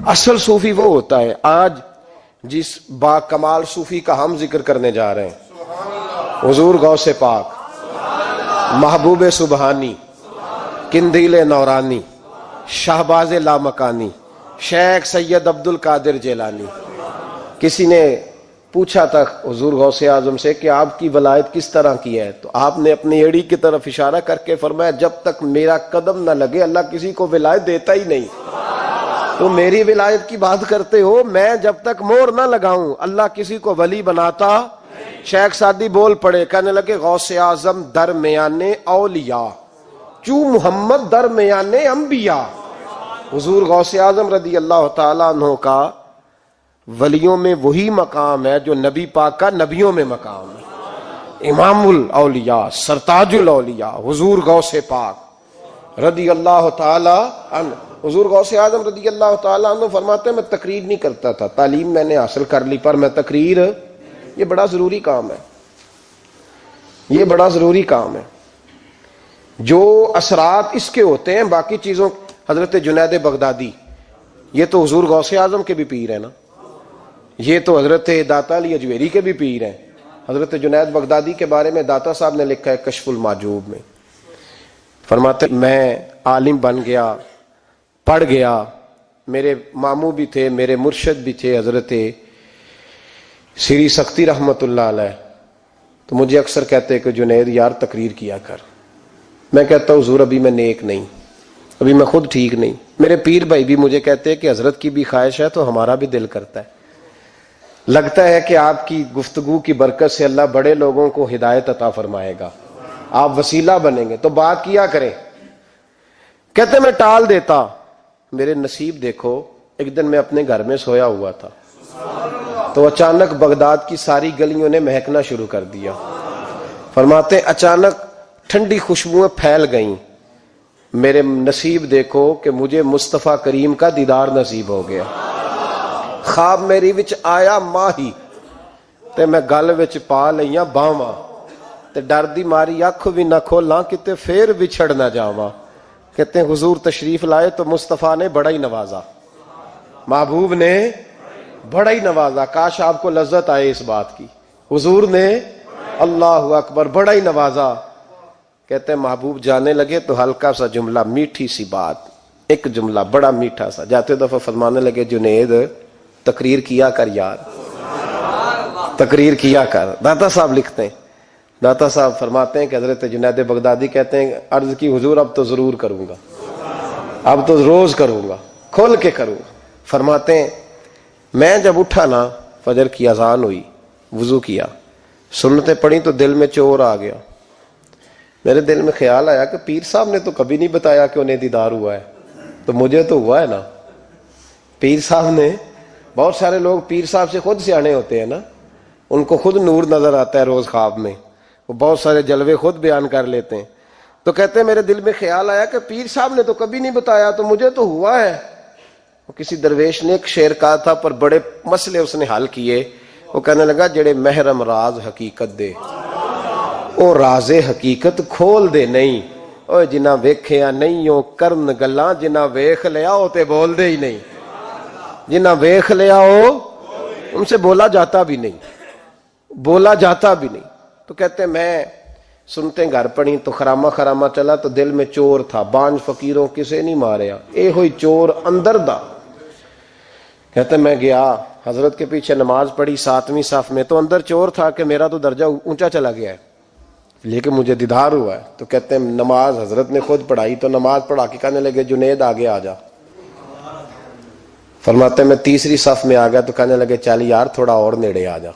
اصل صوفی وہ ہوتا ہے، آج جس با کمال صوفی کا ہم ذکر کرنے جا رہے ہیں، حضور غوث پاک، محبوب سبحانی، قندیل نورانی، شہباز لامکانی، شیخ سید عبد القادر جیلانی۔ کسی نے پوچھا تھا حضور غوث اعظم سے کہ آپ کی ولایت کس طرح کی ہے، تو آپ نے اپنی ایڑی کی طرف اشارہ کر کے فرمایا جب تک میرا قدم نہ لگے اللہ کسی کو ولایت دیتا ہی نہیں۔ تو میری ولایت کی بات کرتے ہو، میں جب تک مور نہ لگاؤں اللہ کسی کو ولی بناتا۔ شیخ سعدی بول پڑے، کہنے لگے غوث اعظم درمیان اولیاء چو محمد درمیان انبیاء۔ حضور غوث اعظم رضی اللہ تعالیٰ عنہ کا ولیوں میں وہی مقام ہے جو نبی پاک کا نبیوں میں مقام ہے۔ امام الاولیاء، سرتاج الاولیاء حضور غوث پاک رضی اللہ تعالیٰ عنہ۔ حضور غوث اعظم رضی اللہ تعالیٰ عنہ فرماتے ہیں میں تقریر نہیں کرتا تھا، تعلیم میں نے حاصل کر لی پر میں تقریر، یہ بڑا ضروری کام ہے، یہ بڑا ضروری کام ہے۔ جو اثرات اس کے ہوتے ہیں باقی چیزوں، حضرت جنید بغدادی یہ تو حضور غوث اعظم کے بھی پیر ہیں نا، یہ تو حضرت داتا علی اجویری کے بھی پیر ہیں۔ حضرت جنید بغدادی کے بارے میں داتا صاحب نے لکھا ہے کشف المعجوب میں، فرماتے میں عالم بن گیا، پڑھ گیا، میرے ماموں بھی تھے، میرے مرشد بھی تھے حضرت سری سختی رحمت اللہ علیہ، تو مجھے اکثر کہتے کہ جنید یار تقریر کیا کر۔ میں کہتا ہوں حضور ابھی میں نیک نہیں، ابھی میں خود ٹھیک نہیں۔ میرے پیر بھائی بھی مجھے کہتے ہیں کہ حضرت کی بھی خواہش ہے تو ہمارا بھی دل کرتا ہے، لگتا ہے کہ آپ کی گفتگو کی برکت سے اللہ بڑے لوگوں کو ہدایت عطا فرمائے گا، آپ وسیلہ بنیں گے تو بات کیا کریں۔ کہتے میں ٹال دیتا، میرے نصیب دیکھو، ایک دن میں اپنے گھر میں سویا ہوا تھا تو اچانک بغداد کی ساری گلیوں نے مہکنا شروع کر دیا۔ فرماتے اچانک ٹھنڈی خوشبوئیں پھیل گئیں، میرے نصیب دیکھو کہ مجھے مصطفیٰ کریم کا دیدار نصیب ہو گیا۔ خواب میری وچ آیا ماہی تے میں گل وچ پا لئیاں باواں تے ڈر دی ماری اکھ بھی نہ کھولاں کتے پھر وچھڑ نہ جاواں۔ کہتے ہیں حضور تشریف لائے تو مصطفیٰ نے بڑا ہی نوازا، محبوب نے بڑا ہی نوازا۔ کاش آپ کو لذت آئے اس بات کی، حضور نے اللہ اکبر بڑا ہی نوازا۔ کہتے ہیں محبوب جانے لگے تو ہلکا سا جملہ، میٹھی سی بات، ایک جملہ بڑا میٹھا سا، جاتے دفعہ فرمانے لگے جنید تقریر کیا کر یار، تقریر کیا کر۔ داتا صاحب لکھتے ہیں، داتا صاحب فرماتے ہیں کہ حضرت جنید بغدادی کہتے ہیں عرض کی حضور اب تو ضرور کروں گا، اب تو روز کروں گا، کھول کے کروں گا۔ فرماتے ہیں میں جب اٹھا نا، فجر کی اذان ہوئی، وضو کیا، سنتیں پڑھی تو دل میں چور آ گیا۔ میرے دل میں خیال آیا کہ پیر صاحب نے تو کبھی نہیں بتایا کہ انہیں دیدار ہوا ہے، تو مجھے تو ہوا ہے نا۔ پیر صاحب نے، بہت سارے لوگ پیر صاحب سے خود سیانے ہوتے ہیں نا، ان کو خود نور نظر آتا ہے روز خواب میں، وہ بہت سارے جلوے خود بیان کر لیتے ہیں۔ تو کہتے ہیں میرے دل میں خیال آیا کہ پیر صاحب نے تو کبھی نہیں بتایا تو مجھے تو ہوا ہے۔ وہ کسی درویش نے ایک شعر کہا تھا پر بڑے مسئلے اس نے حل کیے۔ وہ کہنے لگا جڑے محرم راز حقیقت دے او راز حقیقت کھول دے نہیں، او جنہ ویکھیا نہیں او کرن گلاں، جنہ ویکھ لیا او تے بول دے ہی نہیں، جنہ ویکھ لیا او ان سے بولا جاتا بھی نہیں، بولا جاتا بھی نہیں۔ تو کہتے ہیں میں سنتے گھر پڑی تو خرامہ خرامہ چلا تو دل میں چور تھا، بانج فقیروں کسے نہیں ماریا، اے ہوئی چور اندر دا۔ کہتے ہیں میں گیا حضرت کے پیچھے نماز پڑھی 7ویں صف میں، تو اندر چور تھا کہ میرا تو درجہ اونچا چلا گیا ہے لیکن مجھے دیدار ہوا ہے۔ تو کہتے ہیں نماز حضرت نے خود پڑھائی تو نماز پڑھا کے کہنے لگے جنید آگے آ جا۔ فرماتے ہیں میں 3ری صف میں آ گیا تو کہنے لگے چل یار تھوڑا اور نیڑے آ جا۔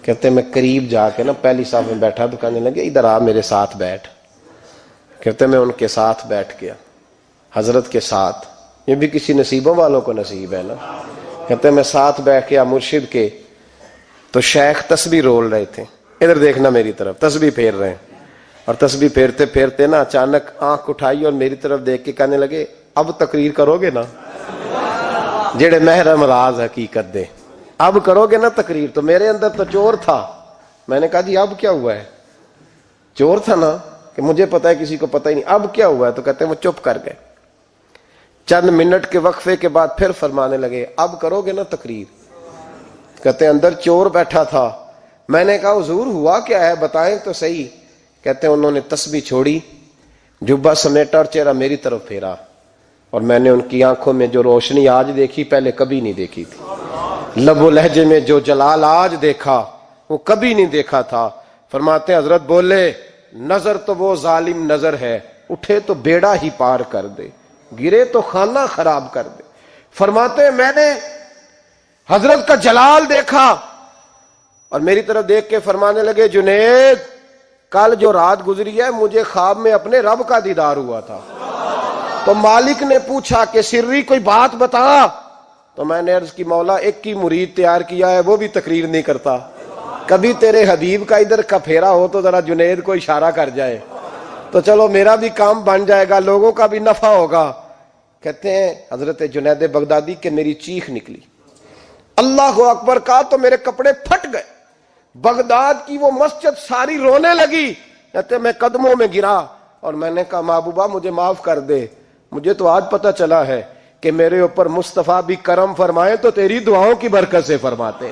کہتے ہیں میں قریب جا کے نا پہلی صف میں بیٹھا تو کہنے لگے ادھر آ میرے ساتھ بیٹھ۔ کہتے ہیں میں ان کے ساتھ بیٹھ گیا، حضرت کے ساتھ، یہ بھی کسی نصیبوں والوں کو نصیب ہے نا۔ کہتے ہیں میں ساتھ بیٹھ گیا مرشد کے، تو شیخ تسبیح رول رہے تھے، ادھر دیکھنا میری طرف، تسبیح پھیر رہے ہیں، اور تسبیح پھیرتے پھیرتے نا اچانک آنکھ اٹھائی اور میری طرف دیکھ کے کہنے لگے اب تقریر کرو گے نا، جڑے محرم راز حقیقت دے، اب کرو گے نا تقریر۔ تو میرے اندر تو چور تھا، میں نے کہا جی اب کیا ہوا ہے؟ چور تھا نا۔ کہ مجھے پتا ہے کسی کو پتہ ہی نہیں، اب کیا ہوا ہے؟ تو کہتے ہیں وہ چپ کر گئے۔ چند منٹ کے وقفے کے بعد پھر فرمانے لگے اب کرو گے نا تقریر؟ کہتے ہیں اندر چور بیٹھا تھا، میں نے کہا حضور ہوا کیا ہے بتائیں تو صحیح۔ کہتے ہیں انہوں نے تسبیح چھوڑی، جبہ سمیٹا اور چہرہ میری طرف پھیرا، اور میں نے ان کی آنکھوں میں جو روشنی آج دیکھی پہلے کبھی نہیں دیکھی تھی، لب و لہجے میں جو جلال آج دیکھا وہ کبھی نہیں دیکھا تھا۔ فرماتے ہیں حضرت بولے نظر تو وہ ظالم نظر ہے، اٹھے تو بیڑا ہی پار کر دے، گرے تو خانہ خراب کر دے۔ فرماتے ہیں میں نے حضرت کا جلال دیکھا اور میری طرف دیکھ کے فرمانے لگے جنید کل جو رات گزری ہے مجھے خواب میں اپنے رب کا دیدار ہوا تھا۔ تو مالک نے پوچھا کہ سری کوئی بات بتا، تو میں نے عرض کی مولا ایک کی مرید تیار کیا ہے وہ بھی تقریر نہیں کرتا، کبھی تیرے حبیب کا ادھر کا پھیرا ہو تو ذرا جنید کو اشارہ کر جائے تو چلو میرا بھی کام بن جائے گا، لوگوں کا بھی نفع ہوگا۔ کہتے ہیں حضرت جنید بغدادی کہ میری چیخ نکلی، اللہ اکبر کہا تو میرے کپڑے پھٹ گئے، بغداد کی وہ مسجد ساری رونے لگی۔ کہتے ہیں میں قدموں میں گرا اور میں نے کہا محبوبہ مجھے معاف کر دے، مجھے تو آج پتہ چلا ہے کہ میرے اوپر مصطفیٰ بھی کرم فرمائے تو تیری دعاؤں کی برکت سے فرماتے۔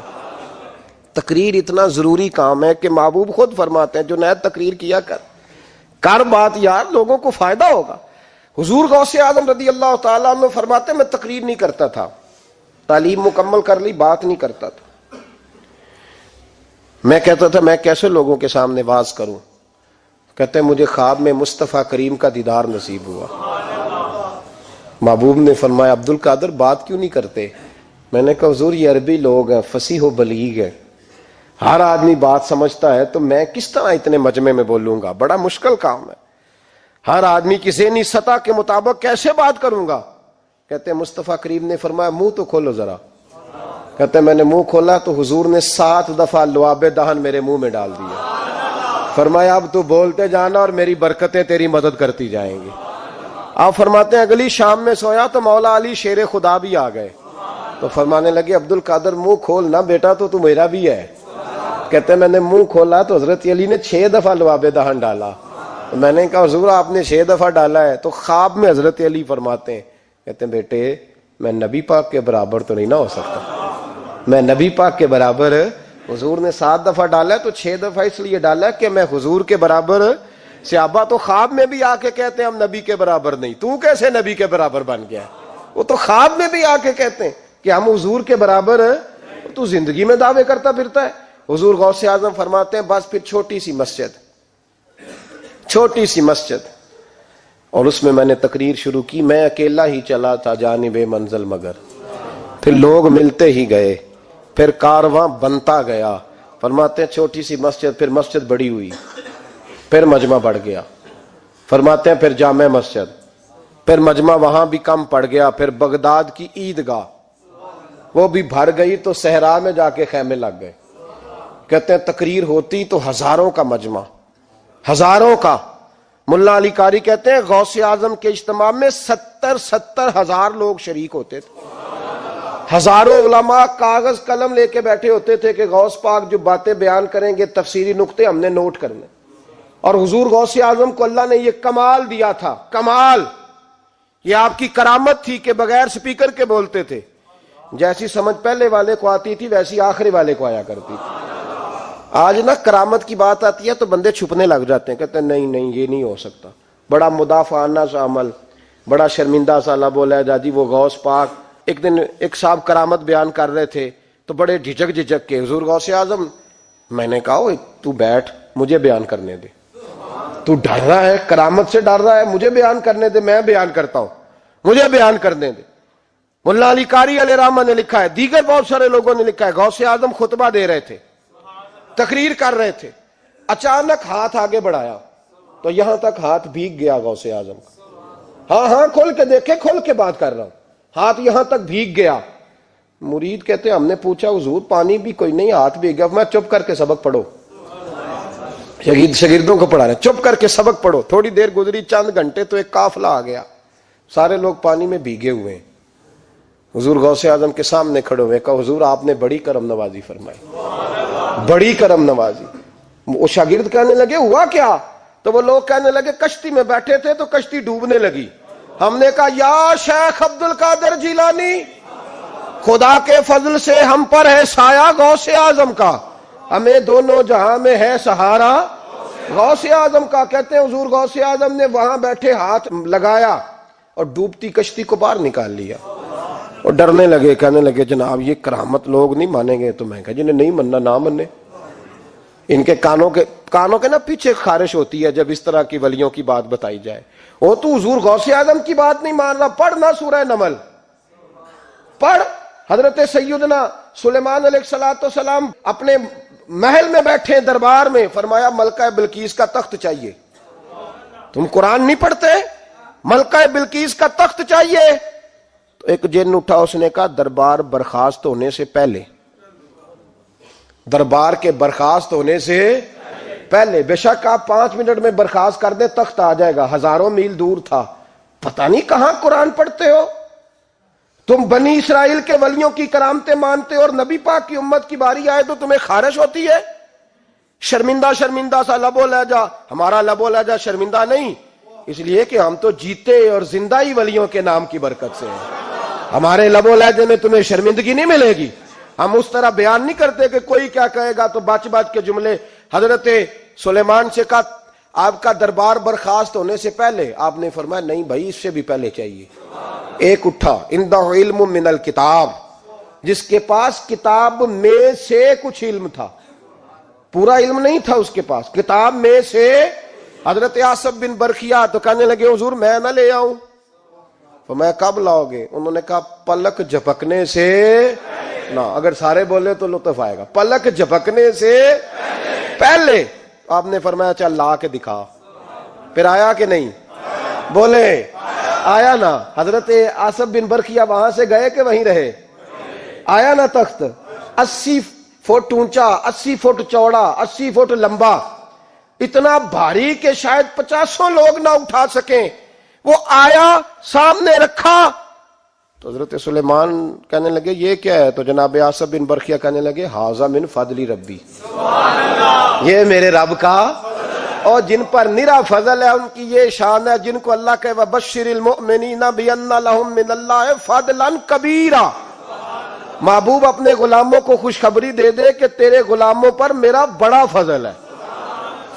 تقریر اتنا ضروری کام ہے کہ محبوب خود فرماتے ہیں جنید تقریر کیا کر بات یار، لوگوں کو فائدہ ہوگا۔ حضور غوث اعظم رضی اللہ تعالیٰ عنہ فرماتے میں تقریر نہیں کرتا تھا، تعلیم مکمل کر لی بات نہیں کرتا تھا، میں کہتا تھا میں کیسے لوگوں کے سامنے واز کروں۔ کہتے ہیں مجھے خواب میں مصطفیٰ کریم کا دیدار نصیب ہوا، محبوب نے فرمایا عبد القادر بات کیوں نہیں کرتے؟ میں نے کہا حضور یہ عربی لوگ ہیں، فصیح و بلیغ ہیں، ہر آدمی بات سمجھتا ہے تو میں کس طرح اتنے مجمع میں بولوں گا، بڑا مشکل کام ہے، ہر آدمی کی ذہنی سطح کے مطابق کیسے بات کروں گا؟ کہتے ہیں مصطفیٰ کریم نے فرمایا منہ تو کھولو ذرا۔ کہتے ہیں میں نے منہ کھولا تو حضور نے 7 دفعہ لعاب دہن میرے منہ میں ڈال دیا، فرمایا اب تو بولتے جانا اور میری برکتیں تیری مدد کرتی جائیں گی۔ آپ فرماتے ہیں اگلی شام میں سویا تو مولا علی شیر خدا بھی آ گئے، تو فرمانے لگے عبد القادر منہ کھول نہ بیٹا تو میرا بھی ہے۔ کہتے ہیں میں نے منہ کھولا تو حضرت علی نے 6 دفعہ لعاب دہن ڈالا، تو میں نے کہا حضور آپ نے 6 دفعہ ڈالا ہے؟ تو خواب میں حضرت علی فرماتے ہیں کہتے ہیں بیٹے میں نبی پاک کے برابر تو نہیں نہ ہو سکتا، میں نبی پاک کے برابر، حضور نے 7 دفعہ ڈالا ہے تو 6 دفعہ اس لیے ڈالا ہے کہ میں حضور کے برابر۔ صحابہ تو خواب میں بھی آ کے کہتے ہیں ہم نبی کے برابر نہیں، تو کیسے نبی کے برابر بن گیا؟ وہ تو خواب میں بھی آ کے کہتے ہیں کہ ہم حضور کے برابر ہیں، تو زندگی میں دعوے کرتا پھرتا ہے۔ حضور غوث اعظم فرماتے ہیں بس پھر چھوٹی سی مسجد اور اس میں میں نے تقریر شروع کی، میں اکیلا ہی چلا تھا جانب منزل مگر، پھر لوگ ملتے ہی گئے، پھر کارواں بنتا گیا۔ فرماتے ہیں چھوٹی سی مسجد، پھر مسجد بڑی ہوئی، پھر مجمع بڑھ گیا۔ فرماتے ہیں پھر جامع مسجد، پھر مجمع وہاں بھی کم پڑ گیا، پھر بغداد کی عیدگاہ وہ بھی بھر گئی تو صحرا میں جا کے خیمے لگ گئے۔ کہتے ہیں تقریر ہوتی تو ہزاروں کا مجمع، ہزاروں کا۔ ملا علی قاری کہتے ہیں غوث اعظم کے اجتماع میں 70 ہزار لوگ شریک ہوتے تھے، ہزاروں علماء کاغذ قلم لے کے بیٹھے ہوتے تھے کہ غوث پاک جو باتیں بیان کریں گے تفسیری نقطے ہم نے نوٹ کرنے۔ اور حضور غوث اعظم کو اللہ نے یہ کمال دیا تھا، کمال، یہ آپ کی کرامت تھی کہ بغیر سپیکر کے بولتے تھے، جیسی سمجھ پہلے والے کو آتی تھی ویسی آخری والے کو آیا کرتی تھی۔ آج نا کرامت کی بات آتی ہے تو بندے چھپنے لگ جاتے ہیں، کہتے ہیں نہیں یہ نہیں ہو سکتا، بڑا مدافعانہ سا عمل، بڑا شرمندہ سا لب و لہجہ جی وہ غوث پاک۔ ایک دن ایک صاحب کرامت بیان کر رہے تھے تو بڑے جھجک کے حضور غوث اعظم، میں نے کہا تو بیٹھ مجھے بیان کرنے دے، تو ڈر رہا ہے کرامت سے ڈر رہا ہے، مجھے بیان کرنے دے، میں بیان کرتا ہوں، مجھے بیان کرنے دے۔ ملا علی قاری علیہ رحمہ نے لکھا ہے، دیگر بہت سارے لوگوں نے لکھا ہے، غوث اعظم خطبہ دے رہے تھے، تقریر کر رہے تھے، اچانک ہاتھ آگے بڑھایا تو یہاں تک ہاتھ بھیگ گیا غوث اعظم کا۔ ہاں کھول کے دیکھے، کھول کے بات کر رہا ہوں، ہاتھ یہاں تک بھیگ گیا۔ مرید کہتے ہم نے پوچھا حضور پانی بھی کوئی نہیں، ہاتھ بھیگ گیا۔ میں چپ کر کے سبق پڑھو، شاگردوں کو پڑھا رہے، چپ کر کے سبق پڑھو۔ تھوڑی دیر گزری، چند گھنٹے تو ایک قافلہ آ گیا، سارے لوگ پانی میں بھیگے ہوئے ہیں۔ حضور غوث اعظم کے سامنے کھڑے ہوئے، کہا حضور آپ نے بڑی کرم نوازی فرمائی، بڑی کرم نوازی۔ وہ شاگرد کہنے لگے ہوا کیا؟ تو وہ لوگ کہنے لگے کشتی میں بیٹھے تھے تو کشتی ڈوبنے لگی. ہم نے کہا یا شیخ عبد القادر جیلانی، خدا کے فضل سے ہم پر ہے سایہ غوث اعظم کا، ہمیں دونوں جہاں میں ہے سہارا غوث اعظم کا. کہتے ہیں حضور غوث اعظم نے وہاں بیٹھے ہاتھ لگایا اور ڈوبتی کشتی کو باہر نکال لیا. اور ڈرنے لگے، کہنے لگے جناب یہ کرامت لوگ نہیں مانیں گے. تو میں کہا جنہیں نہیں مننا نہ منے. ان کے کانوں کے نا پیچھے خارش ہوتی ہے جب اس طرح کی ولیوں کی بات بتائی جائے. وہ تو حضور غوث اعظم کی بات نہیں مان رہا، پڑھنا سورہ نمل پڑھ. حضرت سیدنا سلیمان علیہ السلام اپنے محل میں بیٹھے دربار میں، فرمایا ملکہ بلقیس کا تخت چاہیے. تم قرآن نہیں پڑھتے؟ ملکہ بلقیس کا تخت چاہیے. تو ایک جن اٹھا، اس نے کہا دربار برخاست ہونے سے پہلے، دربار کے برخاست ہونے سے پہلے، بے شک آپ 5 منٹ میں برخاست کر دیں تخت آ جائے گا. 1000 میل دور تھا. پتہ نہیں کہاں قرآن پڑھتے ہو تم. بنی اسرائیل کے ولیوں کی کرامتیں مانتے ہو اور نبی پاک کی امت کی باری آئے تو تمہیں خارش ہوتی ہے. شرمندہ شرمندہ سا لب و لہجہ. ہمارا لب و لہجہ شرمندہ نہیں، اس لیے کہ ہم تو جیتے اور زندہ ہی ولیوں کے نام کی برکت سے ہیں. ہمارے لب و لہجے میں تمہیں شرمندگی نہیں ملے گی. ہم اس طرح بیان نہیں کرتے کہ کوئی کیا کہے گا تو بچ بچ کے جملے. حضرت سلیمان سے کہا آپ کا دربار برخاست ہونے سے پہلے. آپ نے فرمایا نہیں بھائی، اس سے بھی پہلے چاہیے. ایک اٹھا، عندہ علم من الکتاب، جس کے پاس کتاب میں سے کچھ علم تھا، پورا علم نہیں تھا اس کے پاس، کتاب میں سے. حضرت آصف بن برخیا تو کہنے لگے حضور میں نہ لے آؤں. تو میں کب لاؤ گے؟ انہوں نے کہا پلک جھپکنے سے نہ. اگر سارے بولے تو لطف آئے گا. پلک جھپکنے سے پہلے. آپ نے فرمایا چل لا کے دکھا. پھر آیا کہ نہیں؟ بولے آیا نا. حضرت آصف بن برخیا وہاں سے گئے کہ وہیں رہے؟ آیا نا تخت. 80 فٹ اونچا، 80 فٹ چوڑا، 80 فٹ لمبا، اتنا بھاری کہ شاید 50 لوگ نہ اٹھا سکیں. وہ آیا، سامنے رکھا تو حضرت سلیمان کہنے لگے یہ کیا ہے؟ تو جناب آصف بن برخیا کہنے لگے ھذا من فضل ربی، یہ میرے رب کا، اور جن پر نرا فضل ہے ان کی یہ شان ہے جن کو اللہ کہ وبشر المؤمنین بان لهم من اللہ فضلا کبیرا. محبوب اپنے غلاموں کو خوشخبری دے دے کہ تیرے غلاموں پر میرا بڑا فضل ہے.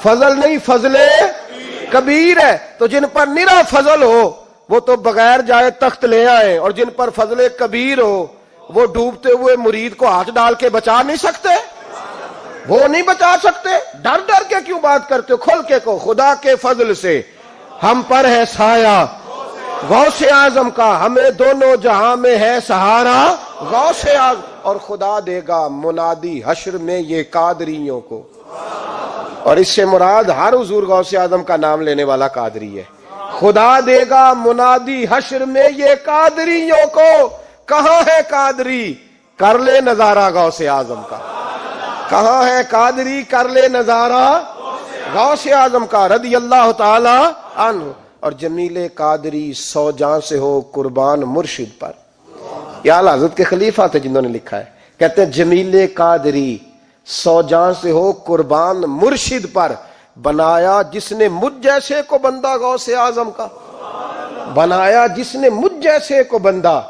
فضل نہیں، فضل کبیر ہے. تو جن پر نرا فضل ہو وہ تو بغیر جائے تخت لے آئے، اور جن پر فضل کبیر ہو وہ ڈوبتے ہوئے مرید کو ہاتھ ڈال کے بچا نہیں سکتے. وہ نہیں بچا سکتے. ڈر ڈر کے کیوں بات کرتے ہو؟ کھول کے کو خدا کے فضل سے ہم پر ہے سایہ غوث اعظم کا، ہمیں دونوں جہاں میں ہے سہارا غوث اعظم. اور خدا دے گا منادی حشر میں یہ قادریوں کو. اور اس سے مراد ہر حضور غوث اعظم کا نام لینے والا قادری ہے. خدا دے گا منادی حشر میں یہ قادریوں کو. کہاں ہے قادری؟ کر لے نظارہ غوث اعظم کا. کہاں ہے قادری؟ کر لے نظارہ غوث اعظم کا رضی اللہ تعالی عنہ. اور جمیل قادری 100 جان سے ہو قربان مرشد پر. یہ اعلیٰ حضرت کے خلیفہ تھے جنہوں نے لکھا ہے. کہتے ہیں جمیل قادری 100 جان سے ہو قربان مرشد پر، بنایا جس نے مجھ جیسے کو بندہ غوث اعظم کا. بنایا جس نے مجھ جیسے کو بندہ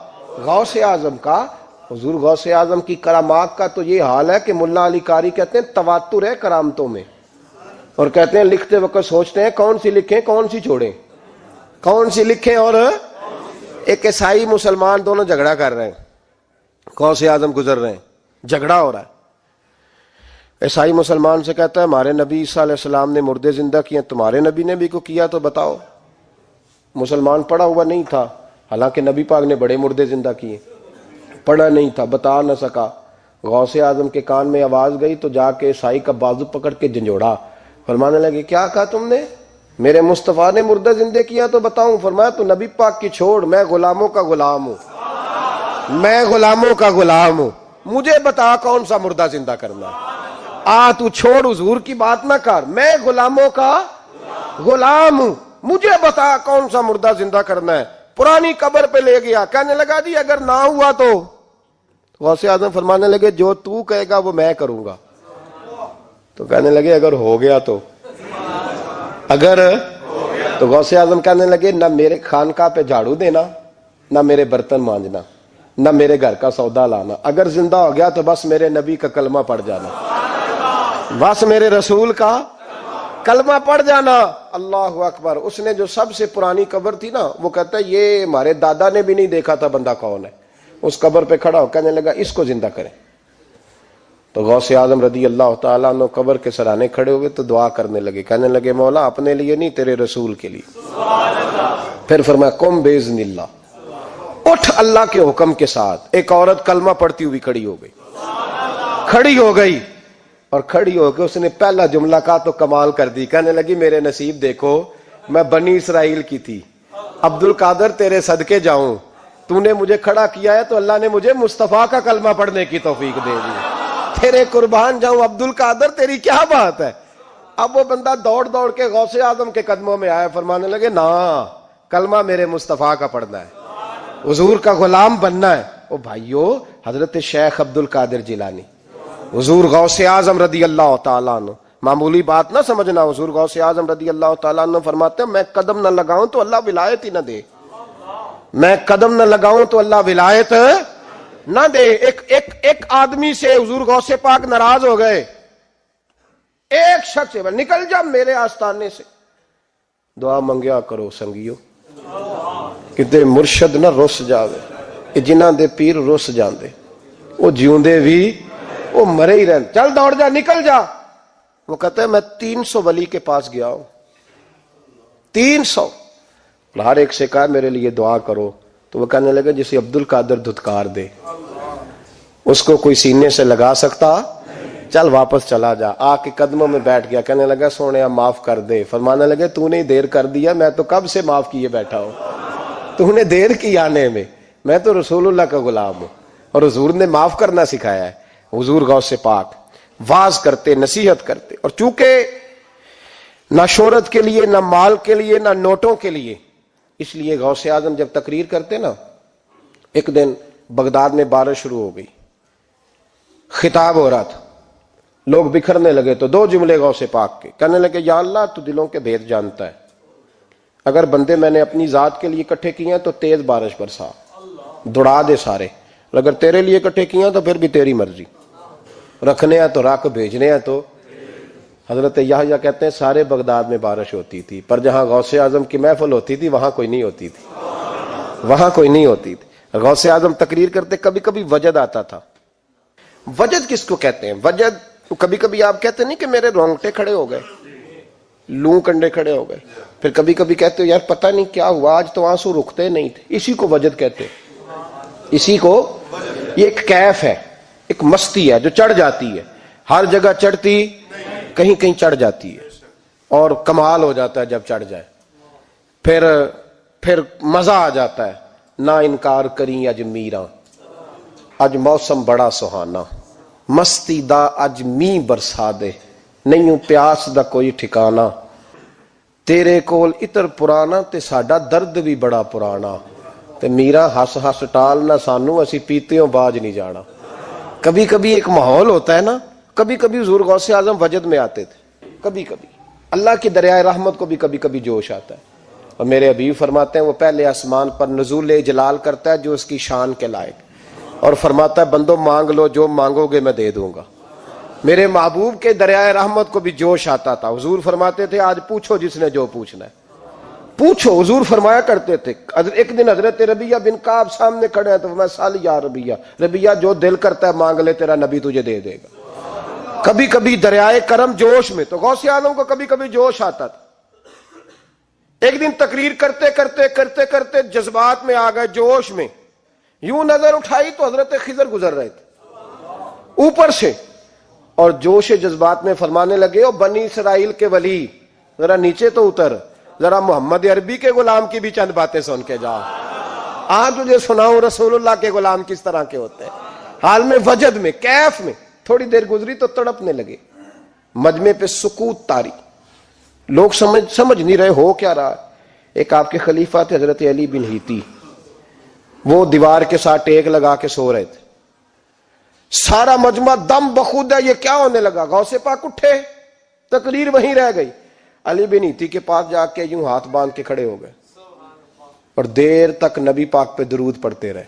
غوث اعظم کا. حضور غوث اعظم کی کرامات کا تو یہ حال ہے کہ ملا علی قاری کہتے ہیں تواتر ہے کرامتوں میں، اور کہتے ہیں لکھتے وقت سوچتے ہیں کون سی لکھیں کون سی چھوڑیں، کون سی لکھیں. اور ایک عیسائی مسلمان دونوں جھگڑا کر رہے ہیں، غوث اعظم گزر رہے ہیں، جھگڑا ہو رہا ہے. عیسائی مسلمان سے کہتا ہے ہمارے نبی عیسیٰ علیہ السلام نے مردے زندہ کیے، تمہارے نبی نے بھی کو کیا تو بتاؤ. مسلمان پڑھا ہوا نہیں تھا، حالانکہ نبی پاک نے بڑے مردے زندہ کیے، پڑھا نہیں تھا، بتا نہ سکا. غوث اعظم کے کان میں آواز گئی تو جا کے عیسائی کا بازو پکڑ کے جھنجھوڑا. فرمانے لگے کیا کہا تم نے؟ میرے مصطفیٰ نے مردہ زندہ کیا تو بتاؤں. فرمایا تو نبی پاک کی چھوڑ، میں غلاموں کا غلام ہوں، میں غلاموں کا غلام ہوں، مجھے بتا کون سا مردہ زندہ کرنا ہے. تو چھوڑ حضور کی بات نہ کر، میں غلاموں کا غلام ہوں، مجھے بتا کون سا مردہ زندہ کرنا ہے. پرانی قبر پہ لے گیا، کہنے لگا جی اگر نہ ہوا تو؟ غوث اعظم فرمانے لگے جو تو کہے گا وہ میں کروں گا. تو کہنے لگے اگر ہو گیا تو؟ اگر تو غوث اعظم کہنے لگے نہ میرے خانقاہ پہ جھاڑو دینا، نہ میرے برتن مانجنا، نہ میرے گھر کا سودا لانا، اگر زندہ ہو گیا تو بس میرے نبی کا کلمہ پڑھ جانا، بس میرے رسول کا کلمہ پڑھ جانا۔ اللہ اکبر۔ اس نے جو سب سے پرانی قبر تھی نا، وہ کہتا ہے یہ ہمارے دادا نے بھی نہیں دیکھا تھا بندہ کون ہے، اس قبر پہ کھڑا ہو کہنے لگا اس کو زندہ کریں۔ تو غوث اعظم رضی اللہ تعالیٰ عنہ قبر کے سرانے کھڑے ہوئے تو دعا کرنے لگے، کہنے لگے مولا اپنے لیے نہیں، تیرے رسول کے لیے۔ پھر فرمایا قم باذن اللہ، اٹھ اللہ کے حکم کے ساتھ۔ ایک عورت کلمہ پڑھتی ہوئی کھڑی ہو گئی، کھڑی ہو گئی، اور کھڑی ہو کے اس نے پہلا جملہ کہا تو کمال کر دی، کہنے لگی میرے نصیب دیکھو، میں بنی اسرائیل کی تھی، عبد القادر تیرے صدقے جاؤں، تو نے مجھے کھڑا کیا ہے تو اللہ نے مجھے مصطفیٰ کا کلمہ پڑھنے کی توفیق دے دی، تیرے قربان جاؤں عبد القادر، تیری کیا بات ہے۔ اب وہ بندہ دوڑ دوڑ کے غوث اعظم کے قدموں میں آیا، فرمانے لگے نا کلمہ میرے مصطفیٰ کا پڑھنا ہے، حضور کا غلام بننا ہے۔ او بھائیو، حضرت شیخ عبد القادر جیلانی، حضور غوث اعظم رضی اللہ تعالیٰ عنہ، معمولی بات نہ سمجھنا، حضور غوث اعظم رضی اللہ تعالیٰ عنہ فرماتے ہیں میں قدم نہ لگاؤں تو اللہ ولایت ہی نہ دے، میں قدم نہ لگاؤں تو اللہ ولایت نہ دے۔ ایک آدمی سے حضور غوث پاک ناراض ہو گئے، ایک شخص سے، نکل جا میرے آستانے سے۔ دعا منگیا کرو سنگیو، کتے مرشد نہ رس جاوے، جنہاں دے پیر رس جاندے، وہ جیوندے بھی وہ مرے ہی رہن، چل دوڑ جا، نکل جا۔ وہ کہتا ہے میں 300 ولی کے پاس گیا ہوں، 300، ہر ایک سے کہا میرے لیے دعا کرو، تو وہ کہنے لگا جسے عبد القادر دھتکار دے اس کو کوئی سینے سے لگا سکتا، چل واپس چلا جا۔ آ کے قدموں میں بیٹھ گیا، کہنے لگا سونیا معاف کر دے۔ فرمانے لگے تو نے دیر کر دیا، میں تو کب سے معاف کیے بیٹھا ہوں، تو نے دیر کی آنے میں تو رسول اللہ کا غلام ہوں، اور حضور نے معاف کرنا سکھایا ہے۔ حضور غوث پاک واز کرتے، نصیحت کرتے، اور چونکہ نہ شہرت کے لیے، نہ مال کے لیے، نہ نوٹوں کے لیے، اس لیے غوث اعظم جب تقریر کرتے نا، ایک دن بغداد میں بارش شروع ہو گئی، خطاب ہو رہا تھا، لوگ بکھرنے لگے، تو 2 جملے غوث پاک کے، کہنے لگے یا اللہ تو دلوں کے بھید جانتا ہے، اگر بندے میں نے اپنی ذات کے لیے اکٹھے کیے ہیں تو تیز بارش برسا، دوڑا دے سارے، اگر تیرے لیے اکٹھے کیے ہیں تو پھر بھی تیری مرضی، رکھنے ہیں تو رکھ، بھیجنے ہیں تو۔ حضرت یحییٰ کہتے ہیں سارے بغداد میں بارش ہوتی تھی، پر جہاں غوث اعظم کی محفل ہوتی تھی وہاں کوئی نہیں ہوتی تھی، وہاں کوئی نہیں ہوتی تھی۔ غوث اعظم تقریر کرتے، کبھی کبھی وجد آتا تھا۔ وجد کس کو کہتے ہیں؟ وجد، کبھی کبھی آپ کہتے نہیں کہ میرے رونگٹے کھڑے ہو گئے، لوں کنڈے کھڑے ہو گئے، پھر کبھی کبھی کہتے ہو یار پتہ نہیں کیا ہوا آج تو آنسو رکتے نہیں تھے، اسی کو وجد کہتے ہیں۔ اسی کو، یہ ایک کیف ہے، ایک مستی ہے جو چڑھ جاتی ہے، ہر جگہ چڑھتی، کہیں کہیں چڑھ جاتی ہے، اور کمال ہو جاتا ہے جب چڑھ جائے، پھر مزہ آ جاتا ہے۔ نہ انکار کریں اج میراں، اج موسم بڑا سہانا، مستی دا اج می برسا دے، نہیں پیاس دا کوئی ٹھکانا، تیرے کول اتر پرانا تے ساڈا درد بھی بڑا پرانا، تے میرا ہس ہس ٹال نہ سانو، اسی پیتیوں باج نہیں جانا۔ کبھی کبھی ایک ماحول ہوتا ہے نا، کبھی کبھی حضور غوث اعظم وجد میں آتے تھے، کبھی کبھی اللہ کی دریائے رحمت کو بھی کبھی کبھی جوش آتا ہے، اور میرے حبیب فرماتے ہیں وہ پہلے آسمان پر نزول جلال کرتا ہے جو اس کی شان کے لائق، اور فرماتا ہے بندو مانگ لو جو مانگو گے میں دے دوں گا۔ میرے محبوب کے دریائے رحمت کو بھی جوش آتا تھا، حضور فرماتے تھے آج پوچھو جس نے جو پوچھنا ہے پوچھو۔ حضور فرمایا کرتے تھے، ایک دن حضرت ربیہ بن کعب سامنے کھڑے ہیں تو میں سال یا ربیہ، ربیہ جو دل کرتا ہے مانگ لے تیرا نبی تجھے دے دے گا۔ کبھی کبھی دریائے کرم جوش میں، تو غوث اعظم کو کبھی کبھی جوش آتا تھا۔ ایک دن تقریر کرتے کرتے کرتے کرتے جذبات میں آ گئے، جوش میں، یوں نظر اٹھائی تو حضرت خضر گزر رہے تھے اوپر سے، اور جوش جذبات میں فرمانے لگے او بنی اسرائیل کے ولی ذرا نیچے تو اتر، ذرا محمد عربی کے غلام کی بھی چند باتیں سن کے جا، آج تجھے سناؤں رسول اللہ کے غلام کس طرح کے ہوتے ہیں۔ حال میں وجد میں، کیف میں، تھوڑی دیر گزری تو تڑپنے لگے، مجمع پہ سکوت تاری، لوگ سمجھ نہیں رہے ہو کیا رہا۔ ایک آپ کے خلیفہ تھے حضرت علی بن ہیتی، وہ دیوار کے ساتھ ٹیک لگا کے سو رہے تھے، سارا مجمع دم بخود ہے، یہ کیا ہونے لگا؟ غوث پاک اٹھے، تقریر وہیں رہ گئی، علی بن ایتی کے پاس جا کے یوں ہاتھ باندھ کے کھڑے ہو گئے اور دیر تک نبی پاک پہ درود پڑھتے رہے.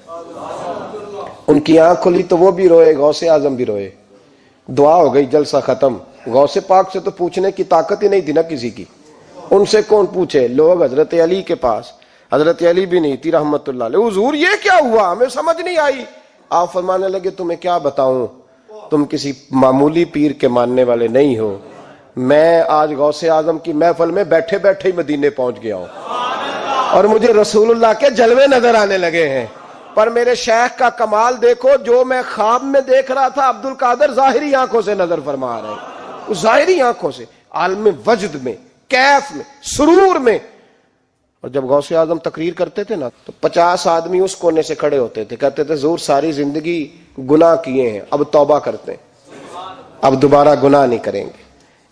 ان کی آنکھ کھلی تو وہ بھی روئے, غوث اعظم بھی روئے. دعا ہو گئی, جلسہ ختم. غوث پاک سے تو پوچھنے کی طاقت ہی نہیں تھی نا کسی کی, ان سے کون پوچھے؟ لوگ حضرت علی کے پاس. حضرت علی بن ایتی رحمت اللہ علیہ, حضور یہ کیا ہوا, ہمیں سمجھ نہیں آئی. آپ فرمانے لگے تمہیں کیا بتاؤں, تم کسی معمولی پیر کے ماننے والے نہیں ہو. میں آج غوث اعظم کی محفل میں بیٹھے بیٹھے ہی مدینے پہنچ گیا ہوں اور مجھے رسول اللہ کے جلوے نظر آنے لگے ہیں. پر میرے شیخ کا کمال دیکھو, جو میں خواب میں دیکھ رہا تھا عبد القادر ظاہری آنکھوں سے نظر فرما رہے ہیں, ظاہری آنکھوں سے, عالم وجد میں, کیف میں, سرور میں. اور جب غوث اعظم تقریر کرتے تھے نا تو 50 آدمی اس کونے سے کھڑے ہوتے تھے, کہتے تھے حضور ساری زندگی گناہ کیے ہیں, اب توبہ کرتے ہیں, اب دوبارہ گناہ نہیں کریں گے.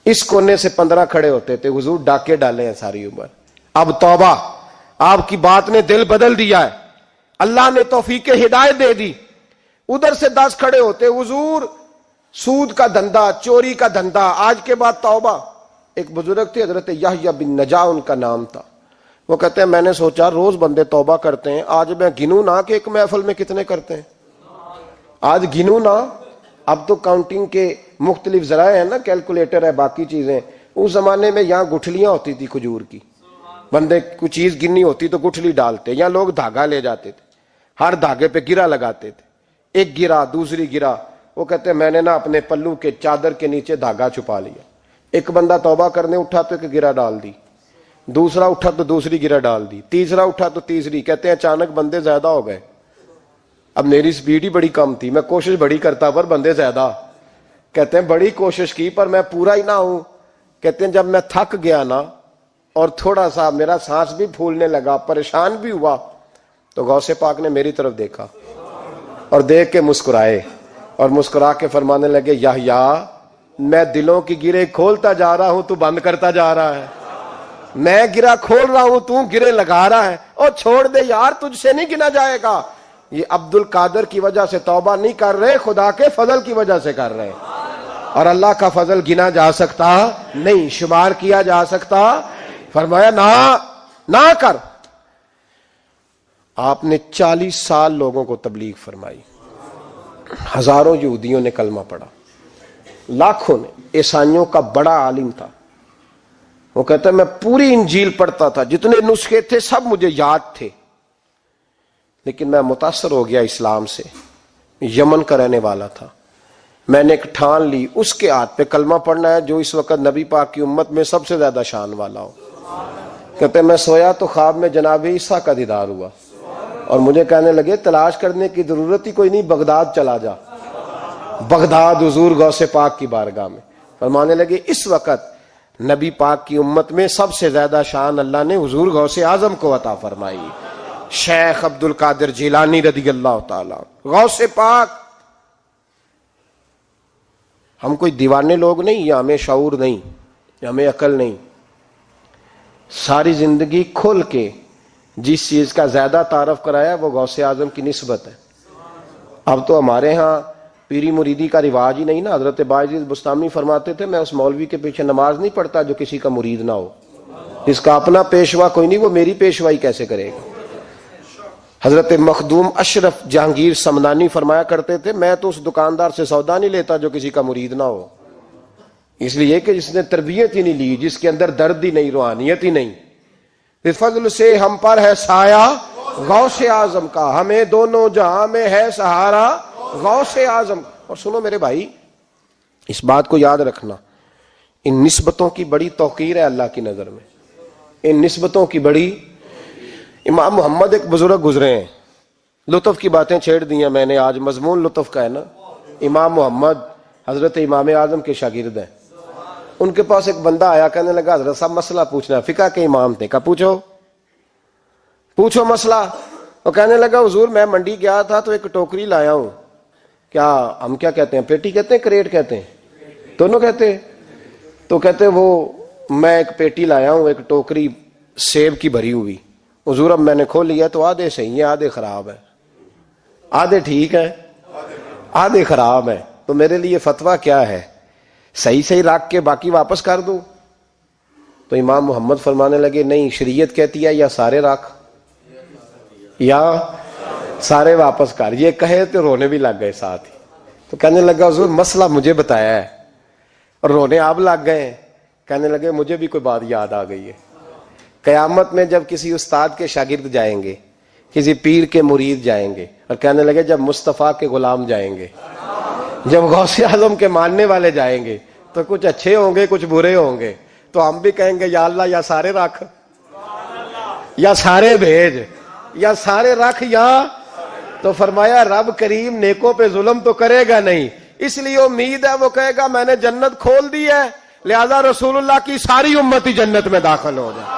اس کونے سے 15 کھڑے ہوتے تھے, حضور ڈاکے ڈالے ہیں ساری عمر, اب توبہ. آپ کی بات نے دل بدل دیا ہے, اللہ نے توفیق ہدایت دے دی. ادھر سے 10 کھڑے ہوتے, حضور سود کا دھندا, چوری کا دھندا, آج کے بعد توبہ. ایک بزرگ تھے حضرت یحییٰ بن نجا ان کا نام تھا. وہ کہتے ہیں میں نے سوچا روز بندے توبہ کرتے ہیں, آج میں گنوں نہ کہ ایک محفل میں کتنے کرتے ہیں, آج گنوں نہ. اب تو کاؤنٹنگ کے مختلف ذرائع ہیں نا, کیلکولیٹر ہے, باقی چیزیں. اس زمانے میں یہاں گٹھلیاں ہوتی تھی کھجور کی, بندے کوئی چیز گننی ہوتی تو گٹھلی ڈالتے, یا لوگ دھاگا لے جاتے تھے, ہر دھاگے پہ گرا لگاتے تھے, ایک گرا دوسری گرا. وہ کہتے ہیں میں نے نا اپنے پلو کے چادر کے نیچے دھاگا چھپا لیا. ایک بندہ توبہ کرنے اٹھا تو ایک گرا ڈال دی, دوسرا اٹھا تو دوسری گرا ڈال دی, تیسرا اٹھا تو تیسری. کہتے ہیں اچانک بندے زیادہ ہو گئے. اب میری سپیڈ ہی بڑی کم تھی, میں کوشش بڑی کرتا پر بندے زیادہ. کہتے ہیں بڑی کوشش کی پر میں پورا ہی نہ ہوں. کہتے ہیں جب میں تھک گیا نا اور تھوڑا سا میرا سانس بھی پھولنے لگا, پریشان بھی ہوا, تو غوث پاک نے میری طرف دیکھا اور دیکھ کے مسکرائے اور مسکرا کے فرمانے لگے یحییٰ میں دلوں کی گرے کھولتا جا رہا ہوں, تو بند کرتا جا رہا ہے. میں گرا کھول رہا ہوں, تو گرے لگا رہا ہے. اور چھوڑ دے یار, تجھ سے نہیں گنا جائے گا. یہ عبد القادر کی وجہ سے توبہ نہیں کر رہے, خدا کے فضل کی وجہ سے کر رہے. اور اللہ کا فضل گنا جا سکتا نہیں, شمار کیا جا سکتا. فرمایا نہ کر. آپ نے 40 سال لوگوں کو تبلیغ فرمائی, ہزاروں یہودیوں نے کلمہ پڑھا, لاکھوں نے. عیسائیوں کا بڑا عالم تھا, وہ کہتا ہے میں پوری انجیل پڑھتا تھا, جتنے نسخے تھے سب مجھے یاد تھے, لیکن میں متاثر ہو گیا اسلام سے. یمن کا رہنے والا تھا. میں نے ایک ٹھان لی, اس کے ہاتھ پہ کلمہ پڑھنا ہے جو اس وقت نبی پاک کی امت میں سب سے زیادہ شان والا ہو. کہتے ہیں میں سویا تو خواب میں جناب عیسیٰ کا دیدار ہوا اور مجھے کہنے لگے تلاش کرنے کی ضرورت ہی کوئی نہیں, بغداد چلا جا. بغداد حضور غوث پاک کی بارگاہ میں. فرمانے لگے اس وقت نبی پاک کی امت میں سب سے زیادہ شان اللہ نے حضور غوث اعظم کو عطا فرمائی, شیخ عبد القادر جیلانی رضی اللہ تعالی. غوث پاک. ہم کوئی دیوانے لوگ نہیں, یا ہمیں شعور نہیں, یا ہمیں عقل نہیں. ساری زندگی کھل کے جس چیز کا زیادہ تعارف کرایا وہ غوث اعظم کی نسبت ہے. اب تو ہمارے ہاں پیری مریدی کا رواج ہی نہیں نا. حضرت باعزیز بستامی فرماتے تھے میں اس مولوی کے پیچھے نماز نہیں پڑھتا جو کسی کا مرید نہ ہو. اس کا اپنا پیشوا کوئی نہیں, وہ میری پیشوائی کیسے کرے گا. حضرت مخدوم اشرف جہانگیر سمدانی فرمایا کرتے تھے میں تو اس دکاندار سے سودا نہیں لیتا جو کسی کا مرید نہ ہو, اس لیے کہ جس نے تربیت ہی نہیں لی, جس کے اندر درد ہی نہیں, روحانیت ہی نہیں. فضل سے ہم پر ہے سایہ غوث اعظم کا, ہمیں دونوں جہاں میں ہے سہارا غوث اعظم. اور سنو میرے بھائی, اس بات کو یاد رکھنا, ان نسبتوں کی بڑی توقیر ہے اللہ کی نظر میں, ان نسبتوں کی بڑی. امام محمد ایک بزرگ گزرے ہیں, لطف کی باتیں چھیڑ دی ہیں میں نے, آج مضمون لطف کا ہے نا. امام محمد حضرت امام اعظم کے شاگرد ہیں. ان کے پاس ایک بندہ آیا, کہنے لگا حضرت صاحب مسئلہ پوچھنا. فقہ کے امام تھے, کہا پوچھو مسئلہ. وہ کہنے لگا حضور میں منڈی گیا تھا تو ایک ٹوکری لایا ہوں. کیا ہم کیا کہتے ہیں, پیٹی کہتے ہیں کریٹ کہتے ہیں, دونوں کہتے ہیں. تو کہتے وہ میں ایک پیٹی لایا ہوں, ایک ٹوکری سیب کی بھری ہوئی. حضور اب میں نے کھول لیا تو آدھے صحیح ہیں آدھے خراب ہیں, آدھے ٹھیک ہیں آدھے خراب ہیں. تو میرے لیے فتویٰ کیا ہے, صحیح رکھ کے باقی واپس کر دوں تو امام محمد فرمانے لگے نہیں، شریعت کہتی ہے یا سارے راکھ یا سارے واپس کر. یہ کہے تو رونے بھی لگ گئے ساتھ ہی. تو کہنے لگا حضور مسئلہ مجھے بتایا ہے اور رونے آپ لگ گئے. کہنے لگے مجھے بھی کوئی بات یاد آ گئی ہے. قیامت میں جب کسی استاد کے شاگرد جائیں گے، کسی پیر کے مرید جائیں گے، اور کہنے لگے جب مصطفیٰ کے غلام جائیں گے، جب غوث اعظم کے ماننے والے جائیں گے، تو کچھ اچھے ہوں گے کچھ برے ہوں گے. تو ہم بھی کہیں گے یا اللہ یا سارے رکھ، یا سارے بھیج، یا سارے رکھ، یا تو فرمایا رب کریم نیکوں پہ ظلم تو کرے گا نہیں، اس لیے امید ہے وہ کہے گا میں نے جنت کھول دی ہے، لہذا رسول اللہ کی ساری امتی جنت میں داخل ہو جائے،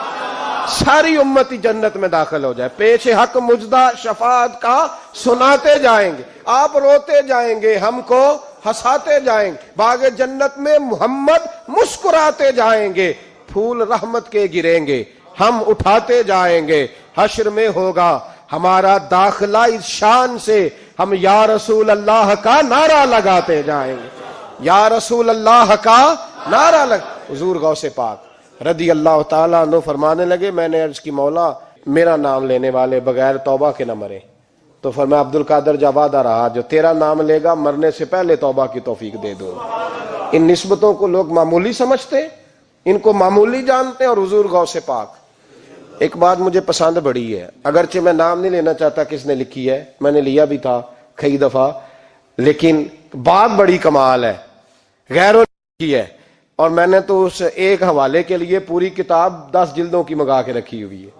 ساری امتی جنت میں داخل ہو جائے. پیش حق مجدہ شفاعت کا سناتے جائیں گے، آپ روتے جائیں گے، ہم کو ہنساتے جائیں گے. باغ جنت میں محمد مسکراتے جائیں گے، پھول رحمت کے گریں گے، ہم اٹھاتے جائیں گے. حشر میں ہوگا ہمارا داخلہ اس شان سے، ہم یا رسول اللہ کا نعرہ لگاتے جائیں گے، یا رسول اللہ کا نعرہ حضور غوث پاک رضی اللہ تعالیٰ عنہ فرمانے لگے میں نے عرض کی مولا میرا نام لینے والے بغیر توبہ کے نہ مرے. تو فرمایا عبد القادر جا وعدہ رہا جو تیرا نام لے گا مرنے سے پہلے توبہ کی توفیق دے دوں. ان نسبتوں کو لوگ معمولی سمجھتے، ان کو معمولی جانتے ہیں. اور حضور غوث پاک ایک بات مجھے پسند بڑی ہے، اگرچہ میں نام نہیں لینا چاہتا کس نے لکھی ہے، میں نے لیا بھی تھا کئی دفعہ، لیکن بات بڑی کمال ہے، غیروں نے کی ہے. اور میں نے تو اس ایک حوالے کے لیے پوری کتاب 10 جلدوں کی منگا کے رکھی ہوئی ہے،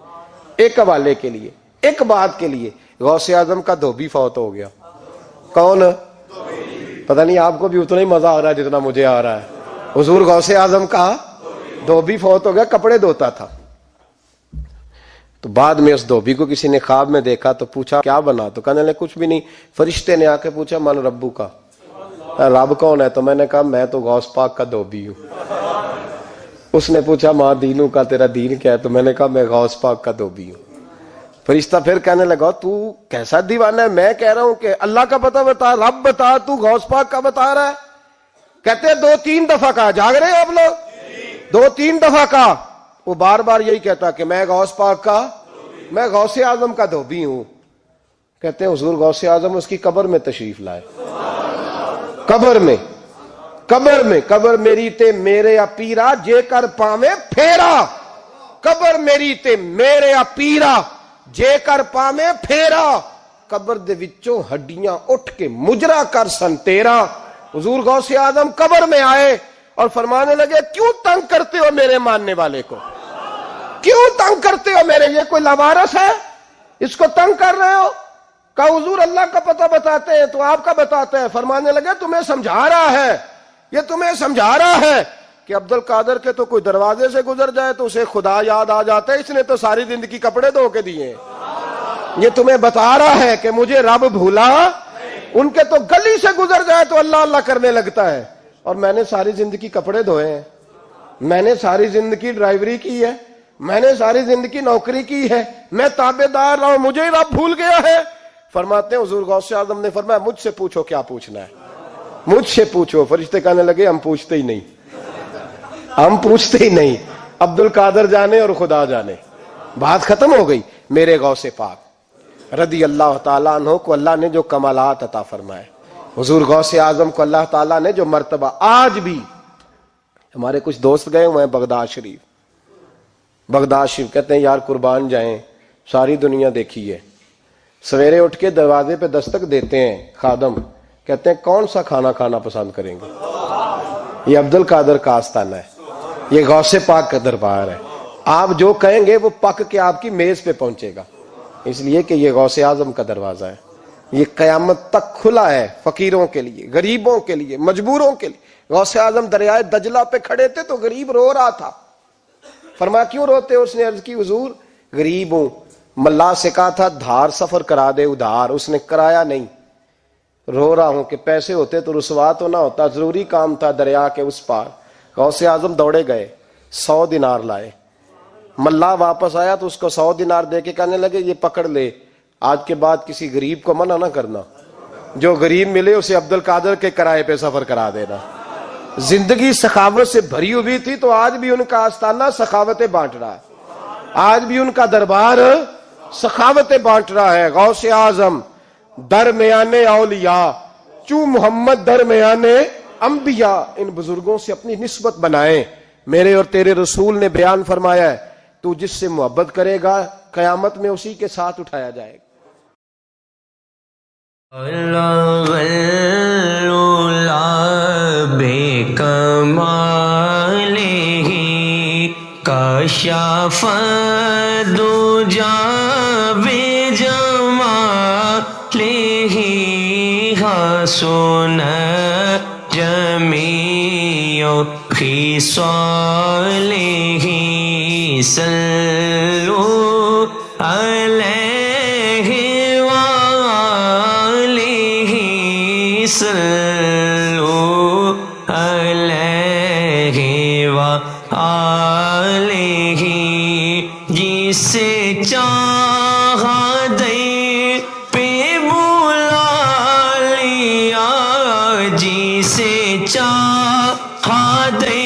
ایک حوالے کے لیے، ایک بات کے لیے. غوث اعظم کا دھوبی فوت ہو گیا. کون؟ پتہ نہیں آپ کو بھی اتنا ہی مزہ آ رہا ہے جتنا مجھے آ رہا ہے. حضور غوث اعظم کا دھوبی فوت ہو گیا، کپڑے دھوتا تھا. تو بعد میں اس دھوبی کو کسی نے خواب میں دیکھا تو پوچھا کیا بنا؟ تو کہنے لگے کچھ بھی نہیں. فرشتے نے آ کے پوچھا من ربو کا، رب کون ہے؟ تو میں نے کہا میں تو غوث پاک کا دھوبی ہوں. اس نے پوچھا ماں دینوں کا، تیرا دین کیا ہے؟ تو میں نے کہا میں غوث پاک کا دھوبی ہوں. فرشتہ پھر کہنے لگا تو کیسا دیوانہ ہے، میں کہہ رہا ہوں کہ اللہ کا پتہ بتا، رب بتا، تو غوث پاک کا بتا رہا ہے. کہتے 2-3 دفعہ کہا، جاگ رہے آپ لوگ؟ 2-3 دفعہ کہا. وہ بار بار یہی کہتا کہ میں غوث پاک کا، میں غوث اعظم کا دھوبی ہوں. کہتے ہیں حضور غوث اعظم اس کی قبر میں تشریف لائے. قبر میری تے میرے اپیرا جے کر پاویں پھیرا، قبر میری تے میرے اپیرا جے کر پاویں پھیرا، قبر دے وچوں ہڈیاں اٹھ کے مجرا کر سن تیرا. حضور غوث اعظم قبر میں آئے اور فرمانے لگے کیوں تنگ کرتے ہو میرے ماننے والے کو، کیوں تنگ کرتے ہو میرے، یہ کوئی لوارث ہے اس کو تنگ کر رہے ہو؟ کہا حضور اللہ کا پتہ بتاتے ہیں تو آپ کا بتاتے ہیں. فرمانے لگے تمہیں سمجھا رہا ہے، یہ تمہیں سمجھا رہا ہے کہ عبد القادر کے تو کوئی دروازے سے گزر جائے تو اسے خدا یاد آ جاتا ہے، اس نے تو ساری زندگی کپڑے دھو کے دیے. یہ تمہیں بتا رہا ہے کہ مجھے رب بھولا، ان کے تو گلی سے گزر جائے تو اللہ اللہ کرنے لگتا ہے، اور میں نے ساری زندگی کپڑے دھوئے ہیں، میں نے ساری زندگی ڈرائیوری کی ہے، میں نے ساری زندگی نوکری کی ہے، میں تابع دار رہا ہوں، مجھے رب بھول گیا ہے. فرماتے ہیں حضور غوث اعظم نے فرمایا مجھ سے پوچھو کیا پوچھنا ہے، مجھ سے پوچھو. فرشتے کہنے لگے ہم پوچھتے ہی نہیں، ہم پوچھتے ہی نہیں، عبد القادر جانے اور خدا جانے. بات ختم ہو گئی. میرے غوث پاک رضی اللہ تعالیٰ عنہ کو اللہ نے جو کمالات عطا فرمائے، حضور غوث اعظم کو اللہ تعالیٰ نے جو مرتبہ، آج بھی ہمارے کچھ دوست گئے ہوئے ہیں بغداد شریف، کہتے ہیں یار قربان جائیں، ساری دنیا دیکھی ہے. سویرے اٹھ کے دروازے پہ دستک دیتے ہیں خادم، کہتے ہیں کون سا کھانا کھانا پسند کریں گے؟ یہ عبد القادر کا آستانہ ہے، یہ غوث پاک کا دربار ہے. آپ جو کہیں گے وہ پک کے آپ کی میز پہ پہنچے گا، اس لیے کہ یہ غوث اعظم کا دروازہ ہے. یہ قیامت تک کھلا ہے، فقیروں کے لیے، غریبوں کے لیے، مجبوروں کے لیے. غوث اعظم دریائے دجلہ پہ کھڑے تھے تو غریب رو رہا تھا. فرمایا کیوں روتے ہو؟ اس نے عرض کی حضور غریب ہوں، ملا سے کہا تھا دھار سفر کرا دے ادھار، اس نے کرایا نہیں، رو رہا ہوں کہ پیسے ہوتے تو رسوا تو نہ ہوتا، ضروری کام تھا دریا کے اس پار. غوث اعظم دوڑے گئے، 100 دینار لائے. ملا واپس آیا تو اس کو 100 دینار دے کے کہنے لگے یہ پکڑ لے، آج کے بعد کسی غریب کو منع نہ کرنا، جو غریب ملے اسے عبد القادر کے کرائے پہ سفر کرا دینا. زندگی سخاوت سے بھری ہوئی تھی تو آج بھی ان کا آستانہ سخاوتیں بانٹ رہا ہے، آج بھی ان کا دربار سخاوتیں بانٹ رہا ہے۔ غوث اعظم درمیان اولیاء چو محمد درمیان انبیاء، ان بزرگوں سے اپنی نسبت بنائیں۔ میرے اور تیرے رسول نے بیان فرمایا ہے تو جس سے محبت کرے گا قیامت میں اسی کے ساتھ اٹھایا جائے گا۔ کشف الدجى بجماله حسن جميع خصاله صلوا عليه وآله صلوا عليه وآله جسے چاہا دے پہ بلا لیا، جسے چاہا دے